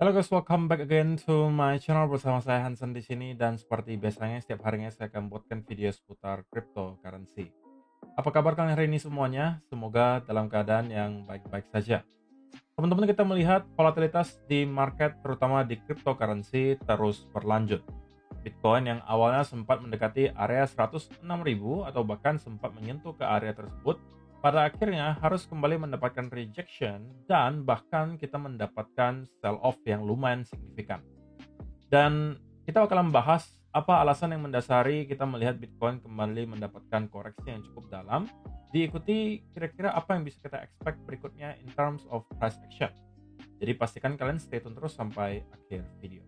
Halo guys, welcome back again to my channel bersama saya Hansen di sini dan seperti biasanya setiap harinya saya akan buatkan video seputar cryptocurrency. Apa kabar kalian hari ini semuanya? Semoga dalam keadaan yang baik-baik saja. Teman-teman, kita melihat volatilitas di market terutama di cryptocurrency terus berlanjut. Bitcoin yang awalnya sempat mendekati area 106.000 atau bahkan sempat menyentuh ke area tersebut, pada akhirnya harus kembali mendapatkan rejection dan bahkan kita mendapatkan sell off yang lumayan signifikan. Dan kita bakalan membahas apa alasan yang mendasari kita melihat Bitcoin kembali mendapatkan koreksi yang cukup dalam, diikuti kira-kira apa yang bisa kita expect berikutnya in terms of price action. Jadi pastikan kalian stay tune terus sampai akhir video.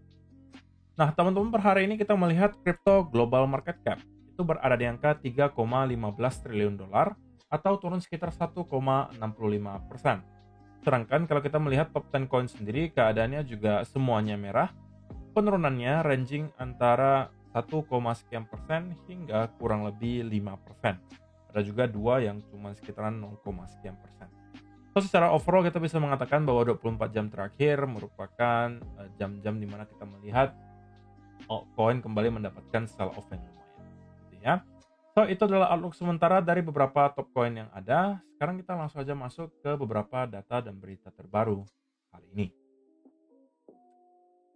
Nah, teman-teman, per hari ini kita melihat crypto global market cap itu berada di angka 3,15 triliun dolar atau turun sekitar 1,65%. Sedangkan kalau kita melihat top 10 coin sendiri, keadaannya juga semuanya merah. Penurunannya ranging antara 1, sekian persen hingga kurang lebih 5%. Ada juga dua yang cuma sekitaran 0, sekian persen. So, secara overall kita bisa mengatakan bahwa 24 jam terakhir merupakan jam-jam di mana kita melihat altcoin kembali mendapatkan sell off yang lumayan, gitu ya. So, itu adalah outlook sementara dari beberapa top coin yang ada. Sekarang kita langsung aja masuk ke beberapa data dan berita terbaru kali ini.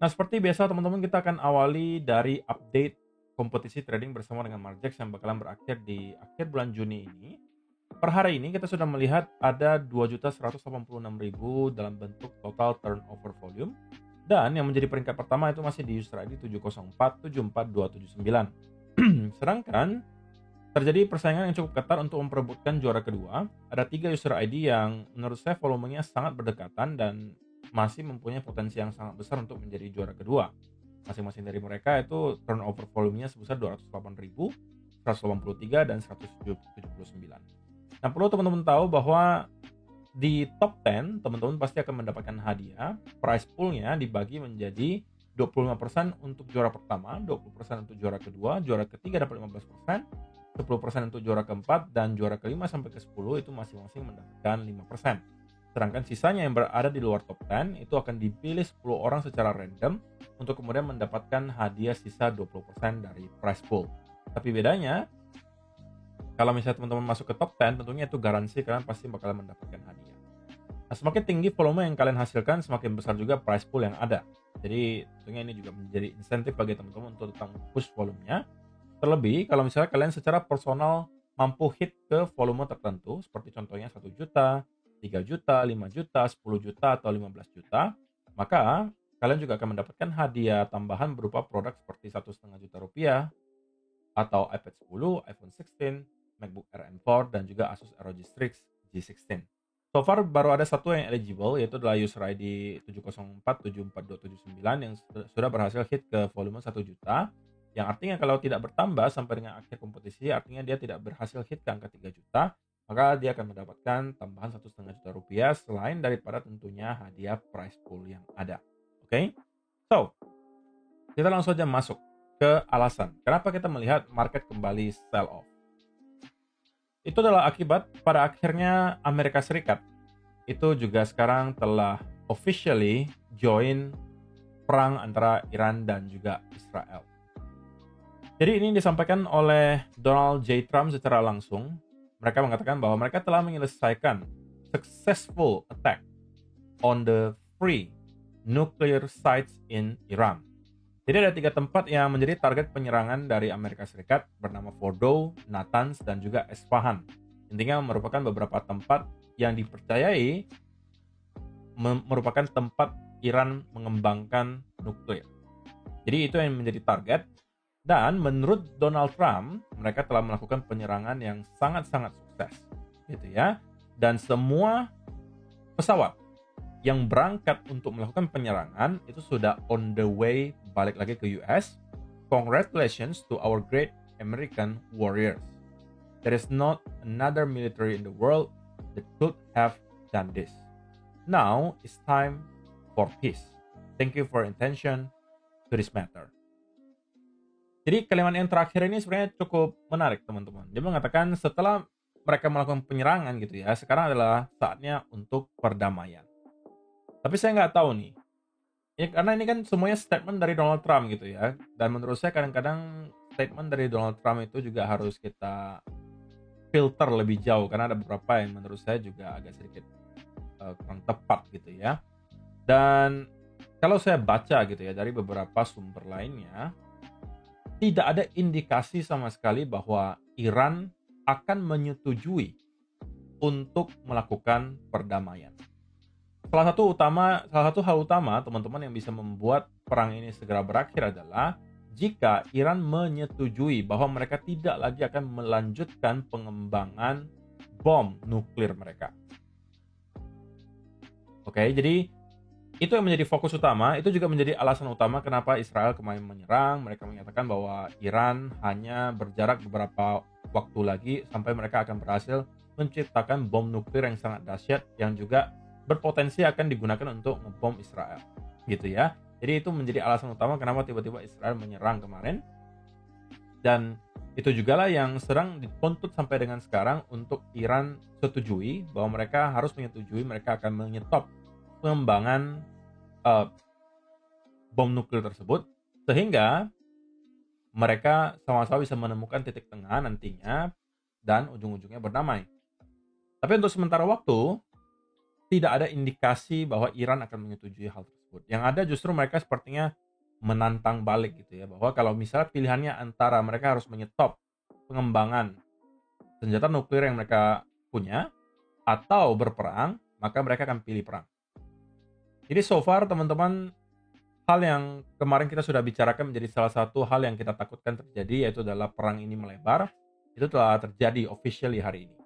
Nah, seperti biasa teman-teman, kita akan awali dari update kompetisi trading bersama dengan Margex yang bakalan berakhir di akhir bulan Juni ini. Per hari ini kita sudah melihat ada 2.186.000 dalam bentuk total turnover volume. Dan yang menjadi peringkat pertama itu masih di user ID 704-74279. Sedangkan terjadi persaingan yang cukup ketat untuk memperebutkan juara kedua. Ada 3 user ID yang menurut saya volumenya sangat berdekatan dan masih mempunyai potensi yang sangat besar untuk menjadi juara kedua. Masing-masing dari mereka itu turnover volumenya sebesar 208.000, 183 dan 179. Nah, perlu teman-teman tahu bahwa di top 10, teman-teman pasti akan mendapatkan hadiah. Price poolnya dibagi menjadi 25% untuk juara pertama, 20% untuk juara kedua, juara ketiga dapat 15%, 10% untuk juara keempat, dan juara kelima sampai ke 10 itu masing-masing mendapatkan 5%. Sedangkan sisanya yang berada di luar top 10 itu akan dipilih 10 orang secara random untuk kemudian mendapatkan hadiah sisa 20% dari price pool. Tapi bedanya, kalau misalnya teman-teman masuk ke top 10, tentunya itu garansi kalian pasti bakalan mendapatkan hadiah. Nah, semakin tinggi volume yang kalian hasilkan, semakin besar juga price pool yang ada. Jadi tentunya ini juga menjadi insentif bagi teman-teman untuk tetap push volumenya. Terlebih kalau misalnya kalian secara personal mampu hit ke volume tertentu, seperti contohnya 1 juta, 3 juta, 5 juta, 10 juta, atau 15 juta, maka kalian juga akan mendapatkan hadiah tambahan berupa produk seperti 1,5 juta rupiah, atau iPad 10, iPhone 16, MacBook Air M4, dan juga Asus ROG Strix G16. So far baru ada satu yang eligible, yaitu adalah user ID 704-74279 yang sudah berhasil hit ke volume 1 juta, yang artinya kalau tidak bertambah sampai dengan akhir kompetisi, artinya dia tidak berhasil hit ke angka 3 juta, maka dia akan mendapatkan tambahan 1,5 juta rupiah selain daripada tentunya hadiah price pool yang ada. Oke? So, kita langsung saja masuk ke alasan kenapa kita melihat market kembali sell off. Itu adalah akibat pada akhirnya Amerika Serikat itu juga sekarang telah officially join perang antara Iran dan juga Israel. Jadi ini disampaikan oleh Donald J. Trump secara langsung. Mereka mengatakan bahwa mereka telah menyelesaikan successful attack on the three nuclear sites in Iran. Jadi ada 3 tempat yang menjadi target penyerangan dari Amerika Serikat bernama Fordow, Natanz, dan juga Esfahan. Intinya merupakan beberapa tempat yang dipercayai merupakan tempat Iran mengembangkan nuklir. Jadi itu yang menjadi target. Dan menurut Donald Trump, mereka telah melakukan penyerangan yang sangat-sangat sukses, gitu ya. Dan semua pesawat yang berangkat untuk melakukan penyerangan itu sudah on the way balik lagi ke US. Congratulations to our great American warriors. There is not another military in the world that could have done this. Now it's time for peace. Thank you for your attention to this matter. Jadi kalimat yang terakhir ini sebenarnya cukup menarik, teman-teman. Dia mengatakan setelah mereka melakukan penyerangan gitu ya, sekarang adalah saatnya untuk perdamaian. Tapi saya nggak tahu nih, Ya karena ini kan semuanya statement dari Donald Trump gitu ya. Dan menurut saya kadang-kadang statement dari Donald Trump itu juga harus kita filter lebih jauh karena ada beberapa yang menurut saya juga agak sedikit kurang tepat gitu ya. Dan kalau saya baca gitu ya dari beberapa sumber lainnya, tidak ada indikasi sama sekali bahwa Iran akan menyetujui untuk melakukan perdamaian. Salah satu hal utama teman-teman yang bisa membuat perang ini segera berakhir adalah jika Iran menyetujui bahwa mereka tidak lagi akan melanjutkan pengembangan bom nuklir mereka. Oke, jadi itu yang menjadi fokus utama, itu juga menjadi alasan utama kenapa Israel kemarin menyerang. Mereka menyatakan bahwa Iran hanya berjarak beberapa waktu lagi sampai mereka akan berhasil menciptakan bom nuklir yang sangat dahsyat yang juga berpotensi akan digunakan untuk ngebom Israel. Gitu ya. Jadi itu menjadi alasan utama kenapa tiba-tiba Israel menyerang kemarin. Dan itu juga lah yang sedang dituntut sampai dengan sekarang untuk Iran setujui bahwa mereka harus menyetujui mereka akan menyetop pengembangan bom nuklir tersebut sehingga mereka sama-sama bisa menemukan titik tengah nantinya dan ujung-ujungnya berdamai. Tapi untuk sementara waktu tidak ada indikasi bahwa Iran akan menyetujui hal tersebut. Yang ada justru mereka sepertinya menantang balik gitu ya, bahwa kalau misalnya pilihannya antara mereka harus menyetop pengembangan senjata nuklir yang mereka punya atau berperang, maka mereka akan pilih perang. Jadi so far teman-teman, hal yang kemarin kita sudah bicarakan menjadi salah satu hal yang kita takutkan terjadi, yaitu adalah perang ini melebar. Itu telah terjadi officially hari ini.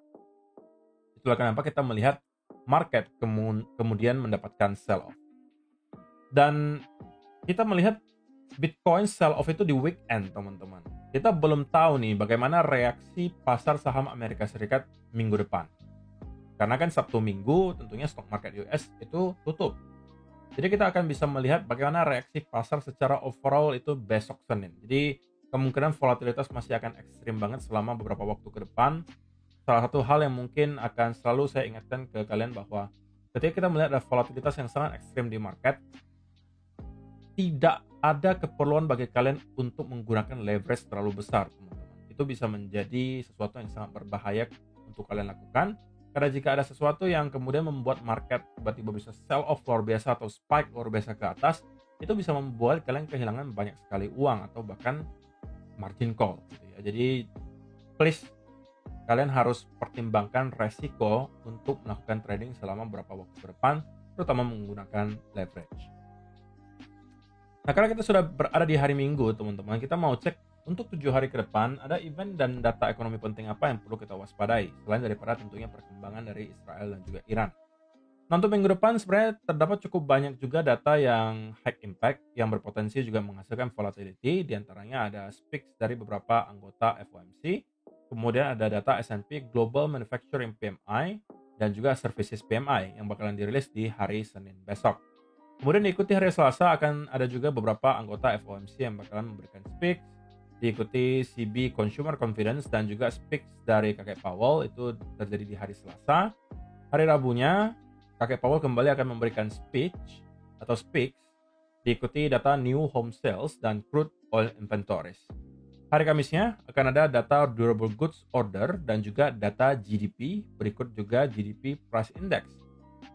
Itulah kenapa kita melihat market kemudian mendapatkan sell off. Dan kita melihat Bitcoin sell off itu di weekend, teman-teman. Kita belum tahu nih bagaimana reaksi pasar saham Amerika Serikat minggu depan. Karena kan Sabtu Minggu tentunya stock market US itu tutup. Jadi kita akan bisa melihat bagaimana reaksi pasar secara overall itu besok Senin. Jadi kemungkinan volatilitas masih akan ekstrim banget selama beberapa waktu ke depan. Salah satu hal yang mungkin akan selalu saya ingatkan ke kalian bahwa ketika kita melihat ada volatilitas yang sangat ekstrim di market, tidak ada keperluan bagi kalian untuk menggunakan leverage terlalu besar, teman-teman. Itu bisa menjadi sesuatu yang sangat berbahaya untuk kalian lakukan. Karena jika ada sesuatu yang kemudian membuat market tiba-tiba bisa sell off luar biasa atau spike luar biasa ke atas, itu bisa membuat kalian kehilangan banyak sekali uang atau bahkan margin call gitu ya. Jadi please kalian harus pertimbangkan resiko untuk melakukan trading selama beberapa waktu ke depan, terutama menggunakan leverage. Nah, karena kita sudah berada di hari Minggu, teman-teman, kita mau cek untuk 7 hari ke depan ada event dan data ekonomi penting apa yang perlu kita waspadai, selain daripada tentunya perkembangan dari Israel dan juga Iran. Nah, untuk minggu depan sebenarnya terdapat cukup banyak juga data yang high impact, yang berpotensi juga menghasilkan volatility, diantaranya ada speaks dari beberapa anggota FOMC, kemudian ada data S&P Global Manufacturing PMI, dan juga Services PMI yang bakalan dirilis di hari Senin besok. Kemudian diikuti hari Selasa akan ada juga beberapa anggota FOMC yang bakalan memberikan speaks, diikuti CB Consumer Confidence dan juga speaks dari Kakek Powell, itu terjadi di hari Selasa. Hari Rabunya, Kakek Powell kembali akan memberikan speech atau speaks, diikuti data New Home Sales dan Crude Oil Inventories. Hari Kamisnya akan ada data Durable Goods Order dan juga data GDP, berikut juga GDP Price Index,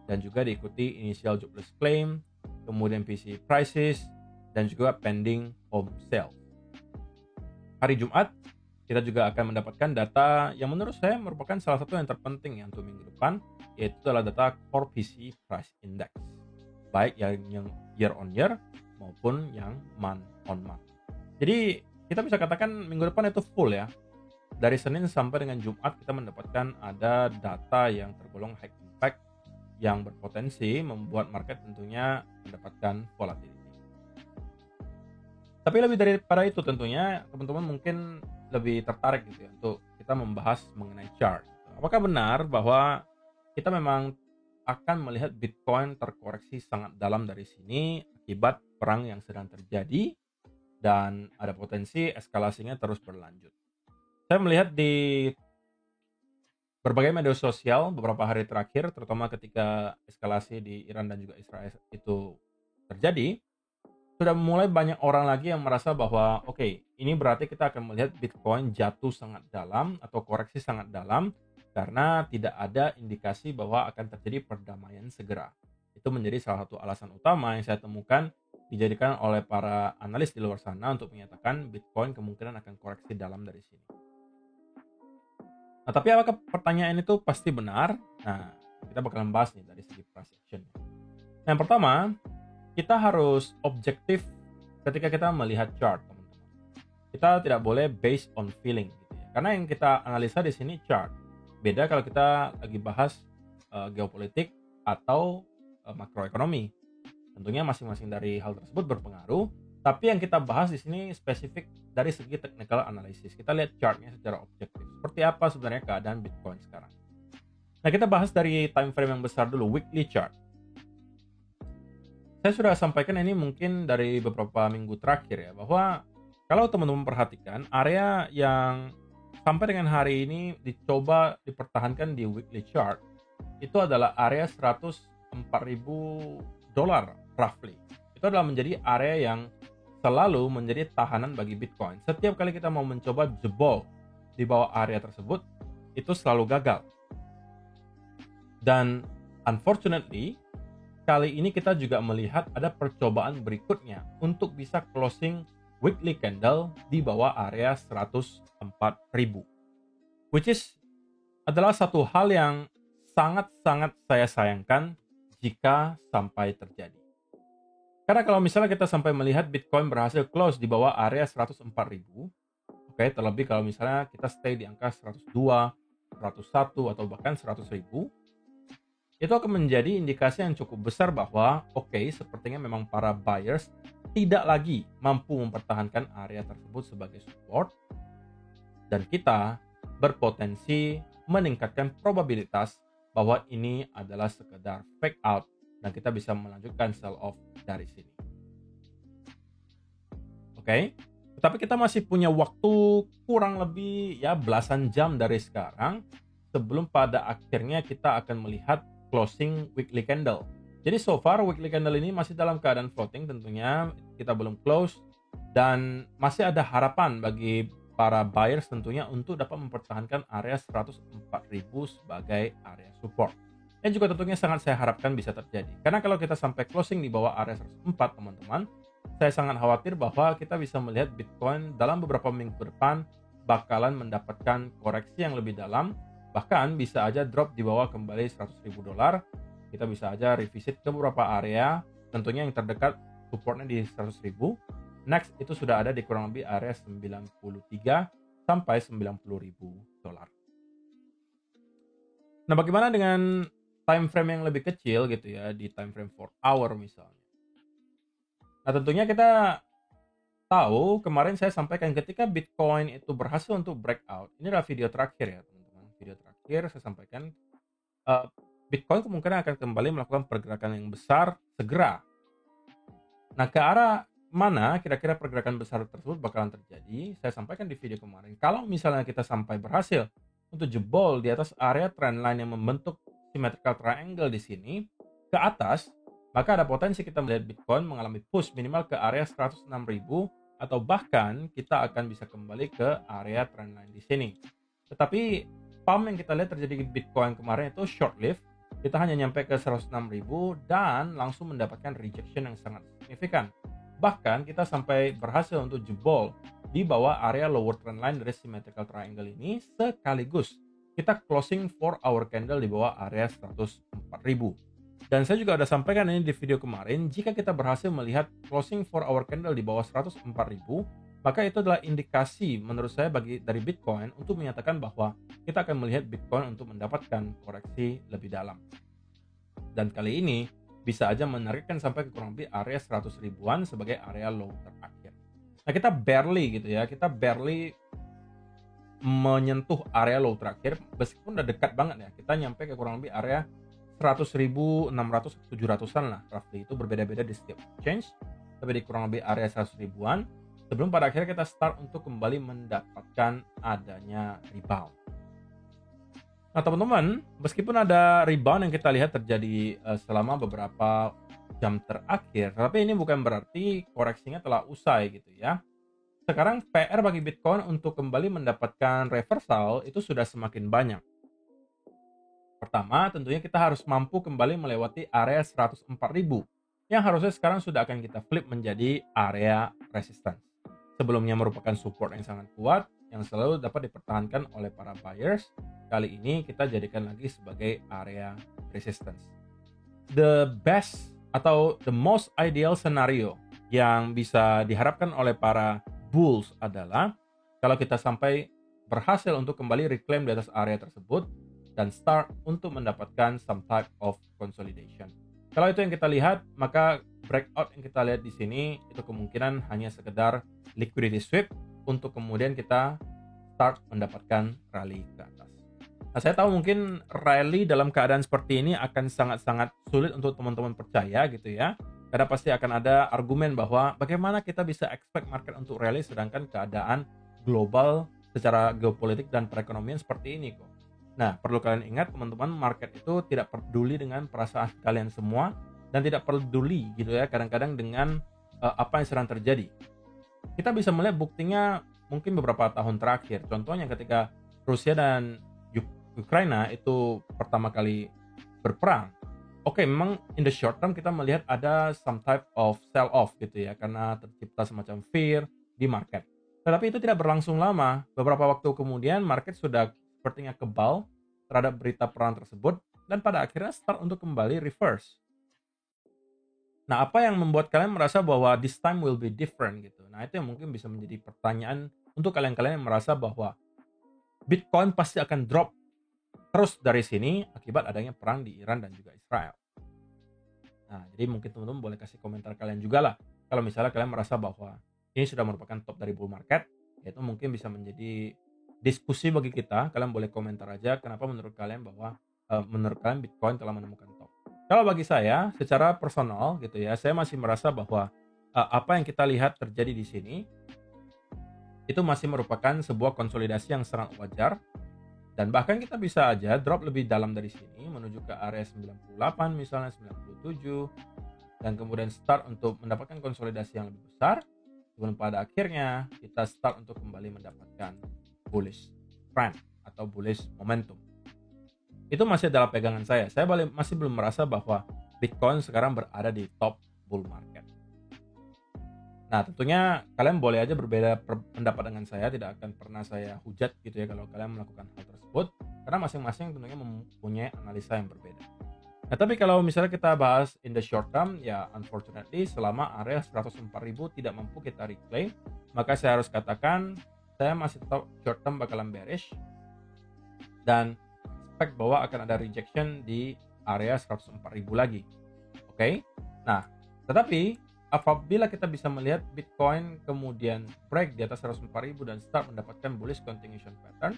dan juga diikuti Initial Jobless Claim, kemudian PCE Prices, dan juga Pending Home Sales. Hari Jumat, kita juga akan mendapatkan data yang menurut saya merupakan salah satu yang terpenting ya untuk minggu depan, yaitu adalah data Core PCE Price Index, baik yang year on year maupun yang month on month. Jadi kita bisa katakan minggu depan itu full ya. Dari Senin sampai dengan Jumat kita mendapatkan ada data yang tergolong high impact yang berpotensi membuat market tentunya mendapatkan volatility. Tapi lebih daripada itu tentunya teman-teman mungkin lebih tertarik gitu ya untuk kita membahas mengenai chart. Apakah benar bahwa kita memang akan melihat Bitcoin terkoreksi sangat dalam dari sini akibat perang yang sedang terjadi dan ada potensi eskalasinya terus berlanjut? Saya melihat di berbagai media sosial beberapa hari terakhir, terutama ketika eskalasi di Iran dan juga Israel itu terjadi, sudah mulai banyak orang lagi yang merasa bahwa oke, ini berarti kita akan melihat Bitcoin jatuh sangat dalam atau koreksi sangat dalam karena tidak ada indikasi bahwa akan terjadi perdamaian segera. Itu menjadi salah satu alasan utama yang saya temukan dijadikan oleh para analis di luar sana untuk menyatakan Bitcoin kemungkinan akan koreksi dalam dari sini. Nah, tapi apakah pertanyaan itu pasti benar? Nah, kita bakalan bahas nih dari segi price action. Yang pertama, kita harus objektif ketika kita melihat chart, teman-teman. Kita tidak boleh based on feeling gitu ya. Karena yang kita analisa di sini chart. Beda kalau kita lagi bahas geopolitik atau makroekonomi. Tentunya masing-masing dari hal tersebut berpengaruh, tapi yang kita bahas di sini spesifik dari segi technical analysis. Kita lihat chartnya secara objektif. Seperti apa sebenarnya keadaan Bitcoin sekarang. Nah, kita bahas dari time frame yang besar dulu, weekly chart. Saya sudah sampaikan ini mungkin dari beberapa minggu terakhir ya, bahwa kalau teman-teman perhatikan, area yang sampai dengan hari ini dicoba dipertahankan di weekly chart, itu adalah area $104.000 roughly. Itu adalah menjadi area yang selalu menjadi tahanan bagi Bitcoin. Setiap kali kita mau mencoba jebol di bawah area tersebut, itu selalu gagal. Dan unfortunately, kali ini kita juga melihat ada percobaan berikutnya untuk bisa closing weekly candle di bawah area 104.000. Which is adalah satu hal yang sangat-sangat saya sayangkan jika sampai terjadi. Karena kalau misalnya kita sampai melihat Bitcoin berhasil close di bawah area 104.000, oke, terlebih kalau misalnya kita stay di angka 102, 101 atau bahkan 100.000, itu akan menjadi indikasi yang cukup besar bahwa oke, sepertinya memang para buyers tidak lagi mampu mempertahankan area tersebut sebagai support, dan kita berpotensi meningkatkan probabilitas bahwa ini adalah sekedar fake out dan kita bisa melanjutkan sell off dari sini. Oke, tetapi kita masih punya waktu kurang lebih ya belasan jam dari sekarang sebelum pada akhirnya kita akan melihat closing weekly candle. Jadi so far weekly candle ini masih dalam keadaan floating, tentunya kita belum close dan masih ada harapan bagi para buyers tentunya untuk dapat mempertahankan area 104.000 sebagai area support. Yang juga tentunya sangat saya harapkan bisa terjadi. Karena kalau kita sampai closing di bawah area 104, teman-teman, saya sangat khawatir bahwa kita bisa melihat Bitcoin dalam beberapa minggu ke depan bakalan mendapatkan koreksi yang lebih dalam, bahkan bisa aja drop di bawah kembali $100.000. Kita bisa aja revisit ke beberapa area, tentunya yang terdekat supportnya di 100.000. Next itu sudah ada di kurang lebih area 93 sampai $90.000. Nah, bagaimana dengan time frame yang lebih kecil gitu ya, di time frame 4 hour misalnya. Nah, tentunya kita tahu kemarin saya sampaikan ketika Bitcoin itu berhasil untuk breakout. Ini adalah video terakhir ya, teman-teman. Video terakhir saya sampaikan Bitcoin kemungkinan akan kembali melakukan pergerakan yang besar segera. Nah, ke arah mana kira-kira pergerakan besar tersebut bakalan terjadi? Saya sampaikan di video kemarin. Kalau misalnya kita sampai berhasil untuk jebol di atas area trendline yang membentuk symmetrical triangle di sini ke atas, maka ada potensi kita melihat Bitcoin mengalami push minimal ke area 106.000 atau bahkan kita akan bisa kembali ke area trendline di sini. Tetapi pump yang kita lihat terjadi di Bitcoin kemarin itu short lived. Kita hanya nyampe ke 106.000 dan langsung mendapatkan rejection yang sangat signifikan. Bahkan kita sampai berhasil untuk jebol di bawah area lower trendline dari symmetrical triangle ini, sekaligus kita closing 4 hour candle di bawah area 104.000. Dan saya juga ada sampaikan ini di video kemarin, jika kita berhasil melihat closing 4 hour candle di bawah 104.000, maka itu adalah indikasi menurut saya dari Bitcoin untuk menyatakan bahwa kita akan melihat Bitcoin untuk mendapatkan koreksi lebih dalam. Dan kali ini bisa aja menarikkan sampai ke kurang lebih area 100 ribuan sebagai area low terakhir. Nah, kita barely menyentuh area low terakhir, meskipun udah dekat banget ya, kita nyampe ke kurang lebih area 100.600 700-an lah, roughly. Itu berbeda-beda di setiap exchange, tapi di kurang lebih area 100 ribuan sebelum pada akhirnya kita start untuk kembali mendapatkan adanya rebound. Nah, teman-teman, meskipun ada rebound yang kita lihat terjadi selama beberapa jam terakhir. Tapi ini bukan berarti koreksinya telah usai gitu ya. Sekarang PR bagi Bitcoin untuk kembali mendapatkan reversal itu sudah semakin banyak. Pertama, tentunya kita harus mampu kembali melewati area 104.000 yang harusnya sekarang sudah akan kita flip menjadi area resistance. Sebelumnya merupakan support yang sangat kuat yang selalu dapat dipertahankan oleh para buyers. Kali ini kita jadikan lagi sebagai area resistance. The best atau the most ideal scenario yang bisa diharapkan oleh para bulls adalah kalau kita sampai berhasil untuk kembali reclaim di atas area tersebut dan start untuk mendapatkan some type of consolidation. Kalau itu yang kita lihat, maka breakout yang kita lihat di sini itu kemungkinan hanya sekedar liquidity sweep untuk kemudian kita start mendapatkan rally ke atas. Nah, saya tahu mungkin rally dalam keadaan seperti ini akan sangat-sangat sulit untuk teman-teman percaya gitu ya. Karena pasti akan ada argumen bahwa bagaimana kita bisa expect market untuk rally sedangkan keadaan global secara geopolitik dan perekonomian seperti ini kok. Nah, perlu kalian ingat teman-teman, market itu tidak peduli dengan perasaan kalian semua dan tidak peduli gitu ya kadang-kadang dengan apa yang sedang terjadi. Kita bisa melihat buktinya mungkin beberapa tahun terakhir. Contohnya ketika Rusia dan Ukraina itu pertama kali berperang. Oke, memang in the short term kita melihat ada some type of sell off gitu ya karena tercipta semacam fear di market. Tetapi itu tidak berlangsung lama. Beberapa waktu kemudian market sudah sepertinya kebal terhadap berita perang tersebut dan pada akhirnya start untuk kembali reverse. Nah, apa yang membuat kalian merasa bahwa this time will be different gitu? Nah, itu yang mungkin bisa menjadi pertanyaan untuk kalian-kalian yang merasa bahwa Bitcoin pasti akan drop terus dari sini akibat adanya perang di Iran dan juga Israel. Nah, jadi mungkin teman-teman boleh kasih komentar kalian juga lah. Kalau misalnya kalian merasa bahwa ini sudah merupakan top dari bull market, itu mungkin bisa menjadi diskusi bagi kita. Kalian boleh komentar aja kenapa menurut kalian bahwa menurut kalian Bitcoin telah menemukan top. Kalau bagi saya secara personal gitu ya, saya masih merasa bahwa apa yang kita lihat terjadi di sini itu masih merupakan sebuah konsolidasi yang sangat wajar dan bahkan kita bisa aja drop lebih dalam dari sini menuju ke area 98 misalnya 97 dan kemudian start untuk mendapatkan konsolidasi yang lebih besar. Kemudian pada akhirnya kita start untuk kembali mendapatkan bullish trend atau bullish momentum. Itu masih adalah pegangan saya. Saya masih belum merasa bahwa Bitcoin sekarang berada di top bull market. Nah, tentunya kalian boleh aja berbeda pendapat dengan saya. Tidak akan pernah saya hujat gitu ya kalau kalian melakukan hal tersebut. Karena masing-masing tentunya mempunyai analisa yang berbeda. Nah, tapi kalau misalnya kita bahas in the short term, ya unfortunately selama area 104.000 tidak mampu kita reclaim, maka saya harus katakan saya masih tetap short term bakalan bearish dan expect bahwa akan ada rejection di area 104.000 lagi. Oke? Nah, tetapi apabila kita bisa melihat Bitcoin kemudian break di atas 104.000 dan start mendapatkan bullish continuation pattern,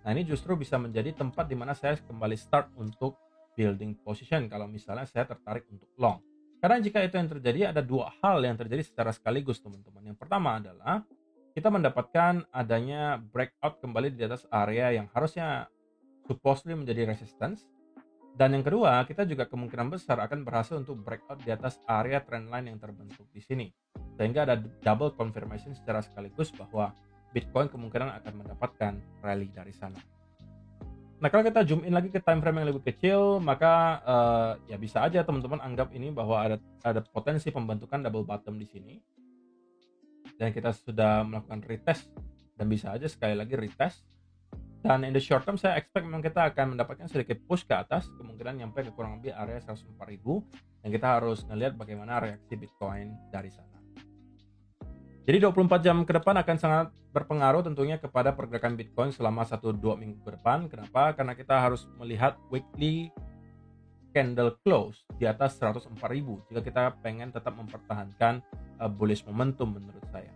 nah ini justru bisa menjadi tempat di mana saya kembali start untuk building position kalau misalnya saya tertarik untuk long. Karena jika itu yang terjadi, ada dua hal yang terjadi secara sekaligus teman-teman. Yang pertama adalah kita mendapatkan adanya breakout kembali di atas area yang harusnya supposedly menjadi resistance. Dan yang kedua, kita juga kemungkinan besar akan berhasil untuk breakout di atas area trendline yang terbentuk di sini. Sehingga ada double confirmation secara sekaligus bahwa Bitcoin kemungkinan akan mendapatkan rally dari sana. Nah, kalau kita zoom in lagi ke time frame yang lebih kecil, maka ya bisa aja teman-teman anggap ini bahwa ada potensi pembentukan double bottom di sini. Dan kita sudah melakukan retest dan bisa aja sekali lagi retest. Dan in the short term saya expect memang kita akan mendapatkan sedikit push ke atas, kemungkinan nyampe ke kurang lebih area 104.000 dan kita harus melihat bagaimana reaksi Bitcoin dari sana. Jadi 24 jam ke depan akan sangat berpengaruh tentunya kepada pergerakan Bitcoin selama 1-2 minggu ke depan. Kenapa? Karena kita harus melihat weekly candle close di atas 104.000 jika kita pengen tetap mempertahankan bullish momentum menurut saya.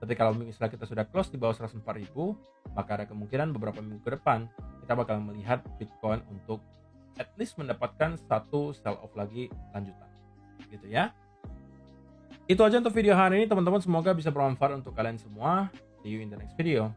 Tapi kalau misalnya kita sudah close di bawah 104.000, maka ada kemungkinan beberapa minggu ke depan kita bakal melihat Bitcoin untuk at least mendapatkan satu sell off lagi lanjutan. Gitu ya. Itu aja untuk video hari ini teman-teman, semoga bisa bermanfaat untuk kalian semua. See you in the next video.